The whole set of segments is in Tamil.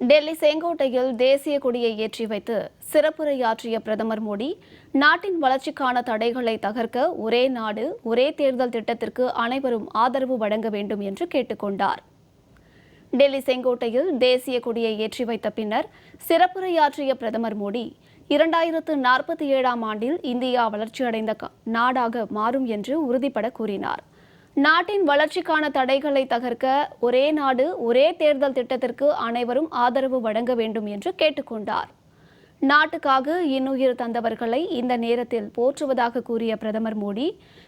டெல்லி செங்கோட்டையில் தேசிய கொடியை ஏற்றி வைத்து சிறப்புரையாற்றிய பிரதமர் மோடி, நாட்டின் வளர்ச்சிக்கான தடைகளை தகர்க்க ஒரே நாடு, ஒரே தேர்தல் திட்டத்திற்கு அனைவரும் ஆதரவு வழங்க வேண்டும் என்று கேட்டுக்கொண்டார். டெல்லி செங்கோட்டையில் தேசிய கொடியை ஏற்றி வைத்த பின்னர் சிறப்புரையாற்றிய பிரதமர் மோடி, 2047ஆம் ஆண்டில் இந்தியா வளர்ச்சியடைந்த நாடாக மாறும் என்று உறுதிபட கூறினார். நாட்டின் வளர்ச்சிக்கான தடைகளை தகர்க்க ஒரே நாடு, ஒரே தேர்தல் திட்டத்திற்கு அனைவரும் ஆதரவு வழங்க வேண்டும் என்று கேட்டுக்கொண்டார். நாட்டுக்காக இன்னுயிர் தந்தவர்களை இந்த நேரத்தில் போற்றுவதாக கூறிய பிரதமர் மோடி,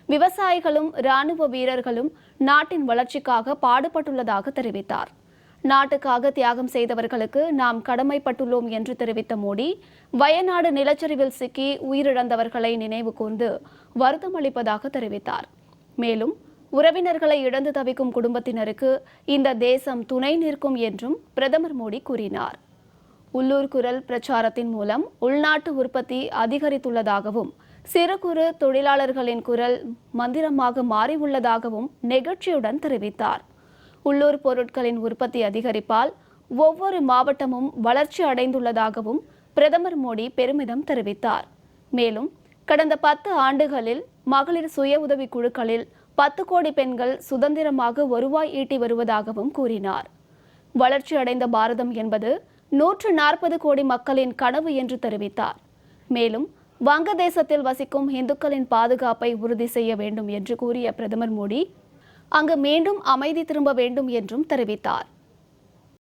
விவசாயிகளும் ராணுவ வீரர்களும் நாட்டின் வளர்ச்சிக்காக பாடுபட்டுள்ளதாக தெரிவித்தார். நாட்டுக்காக தியாகம் செய்தவர்களுக்கு நாம் கடமைப்பட்டுள்ளோம் என்று தெரிவித்த மோடி, வயநாடு நிலச்சரிவில் சிக்கி உயிரிழந்தவர்களை நினைவு கூர்ந்து வருத்தமளிப்பதாக தெரிவித்தார். மேலும் உறவினர்களை இழந்து தவிக்கும் குடும்பத்தினருக்கு இந்த தேசம் துணை நிற்கும் என்றும் பிரதமர் மோடி கூறினார். உள்ளூர் குரல் பிரச்சாரத்தின் மூலம் உள்நாட்டு உற்பத்தி அதிகரித்துள்ளதாகவும், சிறு குறு தொழிலாளர்களின் குரல் மந்திரமாக மாறியுள்ளதாகவும் நெகிழ்ச்சியுடன் தெரிவித்தார். உள்ளூர் பொருட்களின் உற்பத்தி அதிகரிப்பால் ஒவ்வொரு மாவட்டமும் வளர்ச்சி அடைந்துள்ளதாகவும் பிரதமர் மோடி பெருமிதம் தெரிவித்தார். மேலும் கடந்த 10 ஆண்டுகளில் மகளிர் சுய உதவி குழுக்களில் 10 கோடி பெண்கள் சுதந்திரமாக வருவாய் ஈட்டி வருவதாகவும் கூறினார். வளர்ச்சி அடைந்த பாரதம் என்பது 140 கோடி மக்களின் கனவு என்று தெரிவித்தார். மேலும் வங்கதேசத்தில் வசிக்கும் இந்துக்களின் பாதுகாப்பை உறுதி செய்ய வேண்டும் என்று கூறிய பிரதமர் மோடி, அங்கு மீண்டும் அமைதி திரும்ப வேண்டும் என்றும் தெரிவித்தார்.